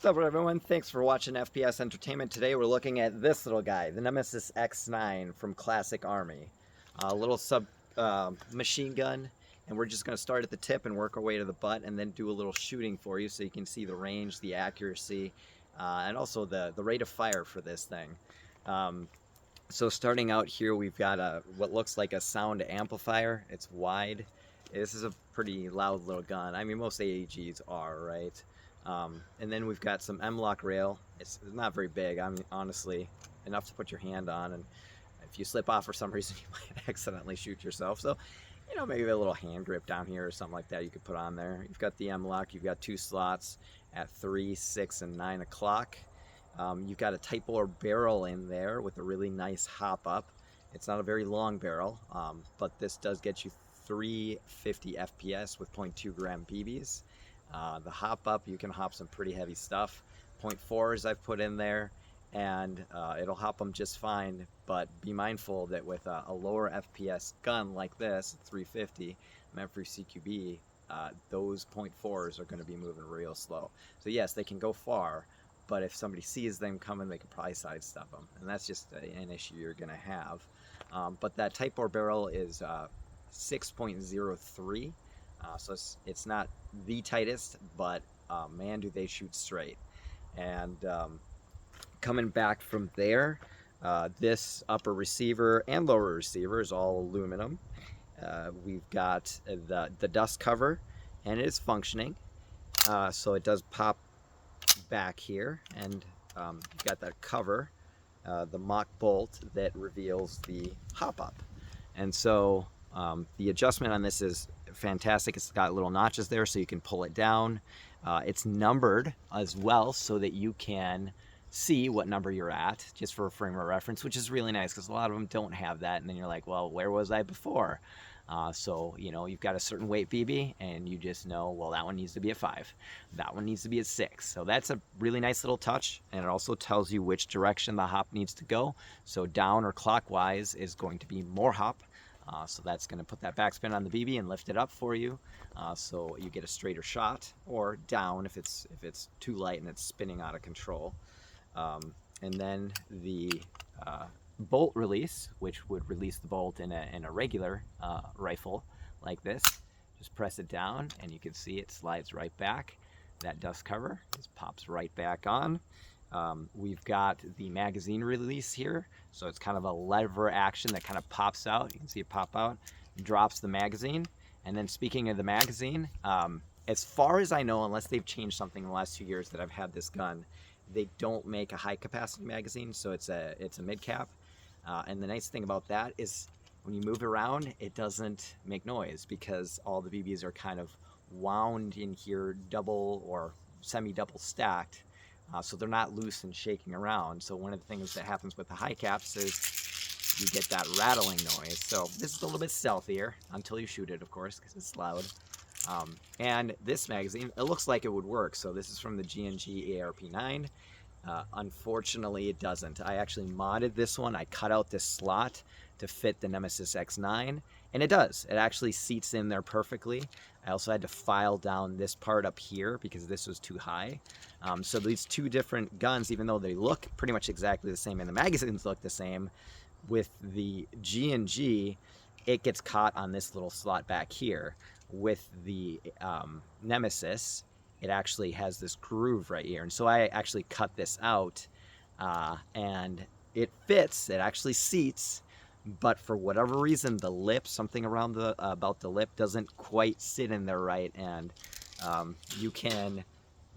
What's up, everyone? Thanks for watching FPS Entertainment. Today we're looking at this little guy, the Nemesis X9 from Classic Army. A little machine gun, and we're just going to start at the tip and work our way to the butt and then do a little shooting for you so you can see the range, the accuracy, and also the rate of fire for this thing. So starting out here, we've got what looks like a sound amplifier. It's wide. This is a pretty loud little gun. I mean, most AEGs are, right? And then we've got some M-lock rail. It's not very big. I mean, honestly, enough to put your hand on, and if you slip off for some reason, you might accidentally shoot yourself. So, you know, maybe a little hand grip down here or something like that you could put on there. You've got the M-lock. You've got 2 slots at 3, 6, and 9 o'clock. You've got a Type bore barrel in there with a really nice hop up. It's not a very long barrel, but this does get you 350 FPS with 0.2 gram BBs. The hop up, you can hop some pretty heavy stuff. 0.4s I've put in there, and it'll hop them just fine, but be mindful that with a lower FPS gun like this, 350, meant for CQB, those 0.4s are going to be moving real slow. So yes, they can go far, but if somebody sees them coming, they could probably sidestep them, and that's just an issue you're going to have. But that Type bore barrel is 6.03. So it's not the tightest, but man, do they shoot straight. And coming back from there, this upper receiver and lower receiver is all aluminum. We've got the dust cover, and it is functioning. So it does pop back here, and you've got that cover, the mock bolt that reveals the hop up. And so the adjustment on this is fantastic. It's got little notches there so you can pull it down. It's numbered as well so that you can see what number you're at, just for a frame of reference, which is really nice because a lot of them don't have that, and then you're like, well, where was I before? So, you know, you've got a certain weight BB, and you just know, well, that one needs to be a 5. That one needs to be a 6. So that's a really nice little touch, and it also tells you which direction the hop needs to go. So down or clockwise is going to be more hop. So that's going to put that backspin on the BB and lift it up for you, so you get a straighter shot, or down if it's too light and it's spinning out of control. And then the bolt release, which would release the bolt in a regular rifle like this. Just press it down, and you can see it slides right back. That dust cover just pops right back on. We've got the magazine release here, so it's kind of a lever action that kind of pops out. You can see it pop out, drops the magazine. And then speaking of the magazine, as far as I know, unless they've changed something in the last 2 years that I've had this gun, they don't make a high capacity magazine, so it's a mid cap. And the nice thing about that is when you move around, it doesn't make noise because all the BBs are kind of wound in here, double or semi-double stacked. So they're not loose and shaking around. So one of the things that happens with the high caps is you get that rattling noise. So this is a little bit stealthier until you shoot it, of course, because it's loud. And this magazine, it looks like it would work. So this is from the G&G ARP9. Unfortunately, it doesn't. I actually modded this one. I cut out this slot to fit the Nemesis X9, and it does. It actually seats in there perfectly. I also had to file down this part up here because this was too high. So these two different guns, even though they look pretty much exactly the same and the magazines look the same, with the G&G, it gets caught on this little slot back here. With the Nemesis, it actually has this groove right here. And so I actually cut this out, and it fits, it actually seats, but for whatever reason, the lip, something around about the lip doesn't quite sit in there right, and you can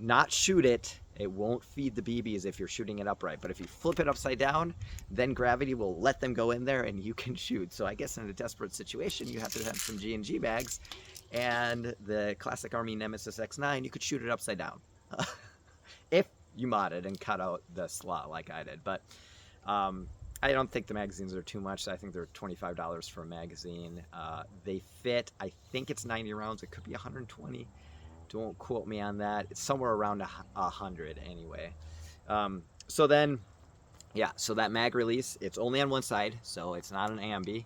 not shoot it. It won't feed the BBs if you're shooting it upright, but if you flip it upside down, then gravity will let them go in there and you can shoot. So I guess in a desperate situation, you have to have some G&G bags, and the Classic Army Nemesis X9, you could shoot it upside down if you modded and cut out the slot like I did. But I don't think the magazines are too much. I think they're $25 for a magazine. They fit, I think it's 90 rounds. It could be 120. Don't quote me on that. It's somewhere around 100 anyway. So then, yeah, so that mag release, it's only on one side, so it's not an ambi.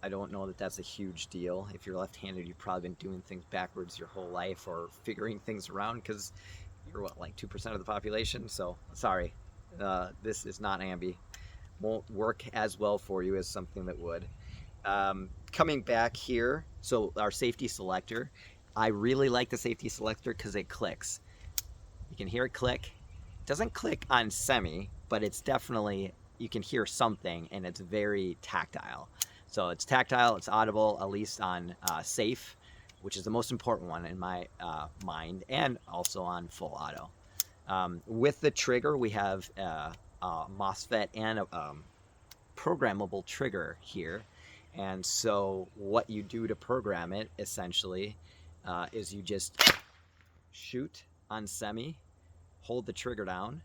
I don't know that that's a huge deal. If you're left-handed, you've probably been doing things backwards your whole life or figuring things around, because you're what, like 2% of the population? So sorry, this is not ambi. Won't work as well for you as something that would. Coming back here, so our safety selector, I really like the safety selector because it clicks. You can hear it click. It doesn't click on semi, but it's definitely, you can hear something, and it's very tactile. So it's tactile, it's audible, at least on safe, which is the most important one in my mind, and also on full auto. With the trigger, we have a MOSFET and a programmable trigger here. And so what you do to program it, essentially, is you just shoot on semi, hold the trigger down,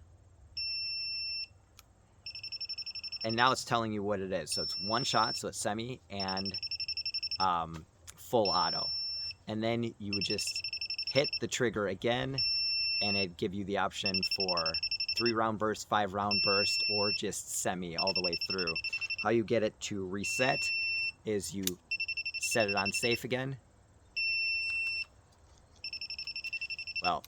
and now it's telling you what it is. So it's one shot, so it's semi and full auto. And then you would just hit the trigger again, and it'd give you the option for 3-round burst, 5-round burst, or just semi all the way through. How you get it to reset is you set it on safe again. Well,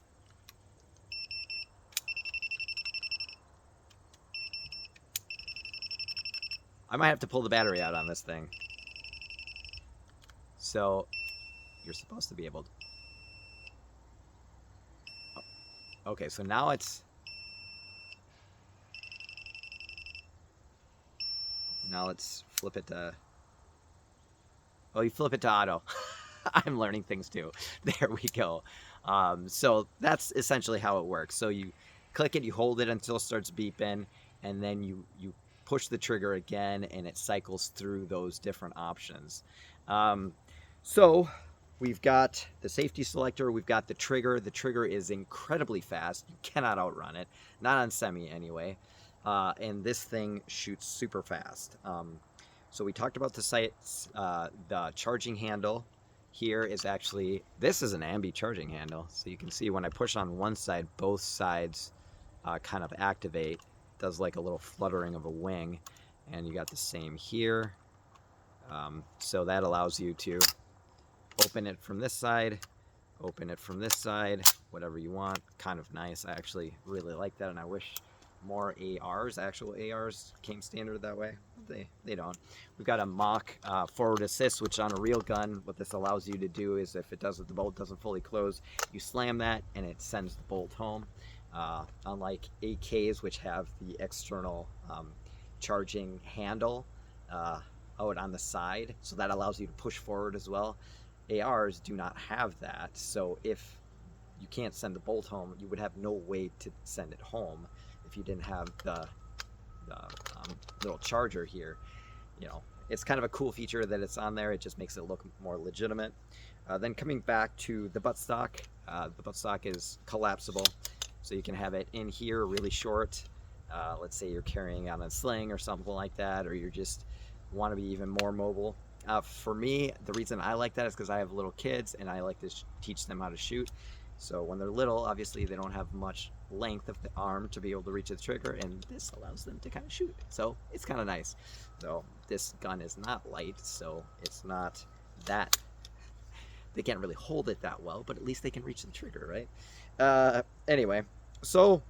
I might have to pull the battery out on this thing. So you're supposed to be able to. Oh, okay, so now it's. Now let's flip it to. Oh, you flip it to auto. I'm learning things too. There we go. So that's essentially how it works. So you click it, you hold it until it starts beeping, and then you push the trigger again, and it cycles through those different options. So we've got the safety selector, we've got the trigger. The trigger is incredibly fast. You cannot outrun it, not on semi anyway. And this thing shoots super fast. So we talked about the sights, the charging handle. Here is actually, this is an ambi charging handle. So you can see when I push on one side, both sides kind of activate. It does like a little fluttering of a wing. And you got the same here. So that allows you to open it from this side, open it from this side, whatever you want. Kind of nice. I actually really like that, and I wish more ARs, actual ARs, came standard that way. They don't. We've got a mock forward assist, which on a real gun, what this allows you to do is if the bolt doesn't fully close, you slam that and it sends the bolt home. Unlike AKs, which have the external charging handle out on the side, so that allows you to push forward as well. ARs do not have that, so if you can't send the bolt home, you would have no way to send it home if you didn't have the little charger here. You know, it's kind of a cool feature that it's on there. It just makes it look more legitimate. Then coming back to the buttstock, the buttstock is collapsible, so you can have it in here really short. Let's say you're carrying on a sling or something like that, or you just want to be even more mobile. For me, the reason I like that is because I have little kids and I like to teach them how to shoot. So when they're little, obviously they don't have much length of the arm to be able to reach the trigger, and this allows them to kind of shoot. So it's kind of nice. So this gun is not light, so it's not that, they can't really hold it that well, but at least they can reach the trigger, right? Anyway, so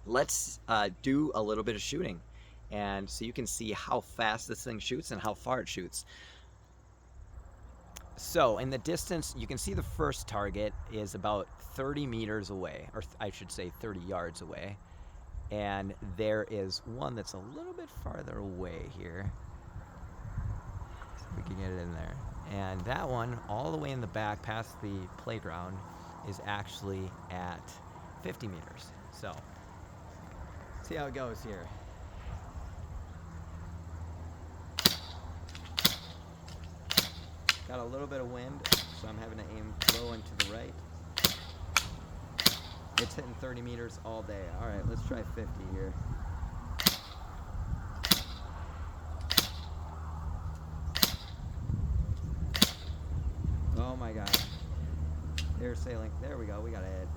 let's do a little bit of shooting, and so you can see how fast this thing shoots and how far it shoots. So in the distance, you can see the first target is about 30 meters away, or I should say 30 yards away. And there is one that's a little bit farther away here. See if we can get it in there. And that one, all the way in the back past the playground, is actually at 50 meters. So, see how it goes here. Got a little bit of wind, so I'm having to aim low and to the right. It's hitting 30 meters all day. All right, let's try 50 here. Oh my God. They're sailing. There we go, we got a hit.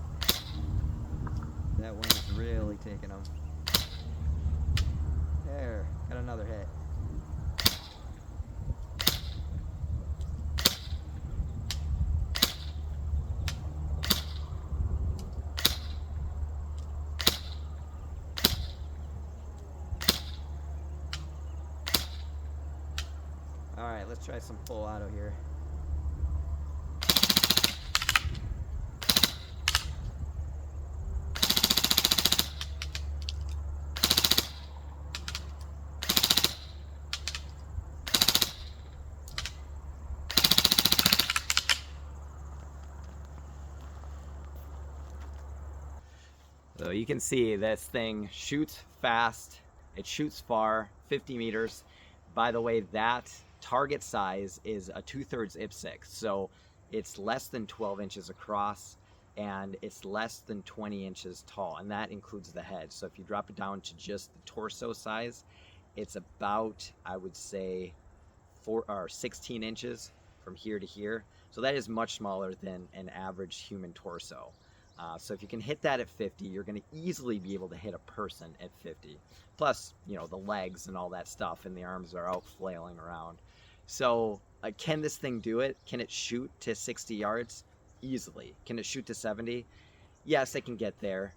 That wind is really taking them. There, got another hit. Let's try some full auto here. So you can see this thing shoots fast, it shoots far, 50 meters. By the way, that target size is a 2/3 IPSC, so it's less than 12 inches across and it's less than 20 inches tall, and that includes the head. So if you drop it down to just the torso size, it's about, I would say, 16 inches from here to here. So that is much smaller than an average human torso. So if you can hit that at 50, you're going to easily be able to hit a person at 50. Plus, you know, the legs and all that stuff, and the arms are out flailing around. So can this thing do it? Can it shoot to 60 yards? Easily. Can it shoot to 70? Yes, it can get there.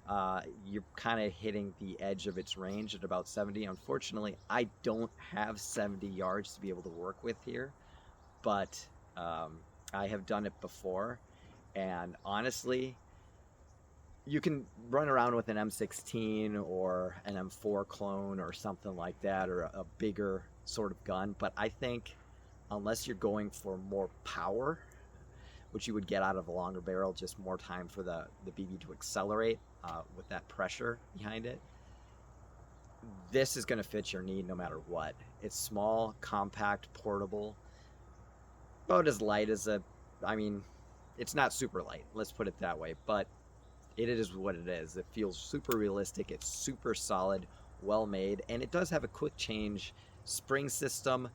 You're kind of hitting the edge of its range at about 70. Unfortunately, I don't have 70 yards to be able to work with here, but I have done it before, and honestly, you can run around with an M16 or an M4 clone or something like that, or a bigger sort of gun, but I think unless you're going for more power, which you would get out of a longer barrel, just more time for the BB to accelerate with that pressure behind it, this is going to fit your need no matter what. It's small, compact, portable, about as light as I mean, it's not super light, let's put it that way, but it is what it is. It feels super realistic, it's super solid, well made, and it does have a quick change spring system,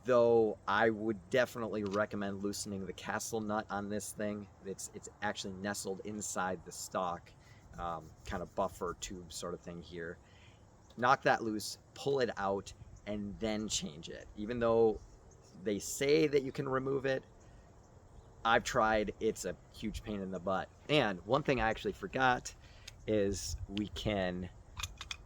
though I would definitely recommend loosening the castle nut on this thing. It's actually nestled inside the stock, kind of buffer tube sort of thing here. Knock that loose, pull it out, and then change it. Even though they say that you can remove it, I've tried, it's a huge pain in the butt. And one thing I actually forgot is we can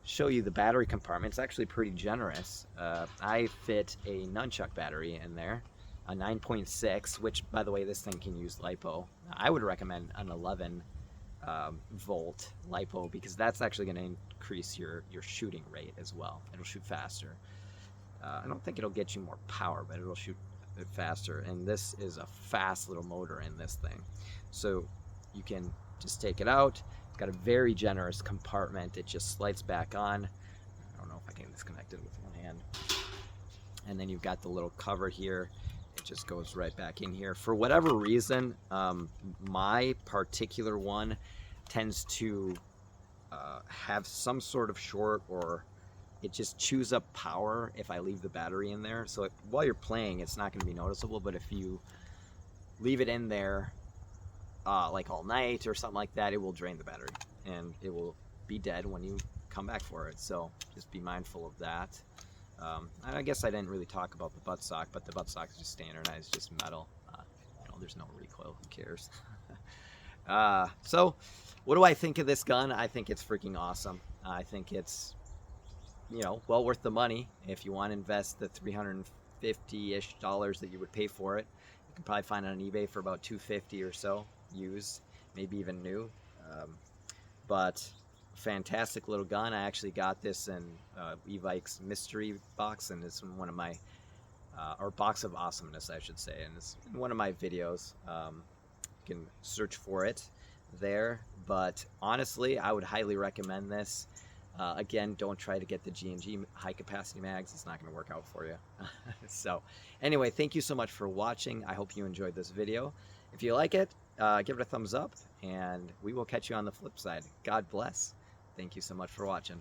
show you the battery compartment. It's actually pretty generous. I fit a nunchuck battery in there, a 9.6, which, by the way, this thing can use LiPo. I would recommend an 11 volt LiPo, because that's actually going to increase your shooting rate as well. It'll shoot faster. I don't think it'll get you more power, but it'll shoot it faster, and this is a fast little motor in this thing, so you can just take it out. It's got a very generous compartment. It just slides back on. I don't know if I can disconnect it with one hand, and then you've got the little cover here. It just goes right back in here. For whatever reason, my particular one tends to have some sort of short, or it just chews up power if I leave the battery in there. So while you're playing, it's not going to be noticeable, but if you leave it in there like all night or something like that, it will drain the battery and it will be dead when you come back for it. So just be mindful of that. I guess I didn't really talk about the buttstock, but the buttstock is just standardized, just metal. You know, there's no recoil, who cares? So what do I think of this gun? I think it's freaking awesome. I think it's, you know, well worth the money. If you want to invest the $350-ish that you would pay for it, you can probably find it on eBay for about $250 or so, used, maybe even new. But fantastic little gun. I actually got this in Evike's mystery box, and it's in one of my, or box of awesomeness, I should say, and it's in one of my videos. You can search for it there, but honestly, I would highly recommend this. Again, don't try to get the G&G high capacity mags. It's not going to work out for you. So anyway, thank you so much for watching. I hope you enjoyed this video. If you like it, give it a thumbs up, and we will catch you on the flip side. God bless. Thank you so much for watching.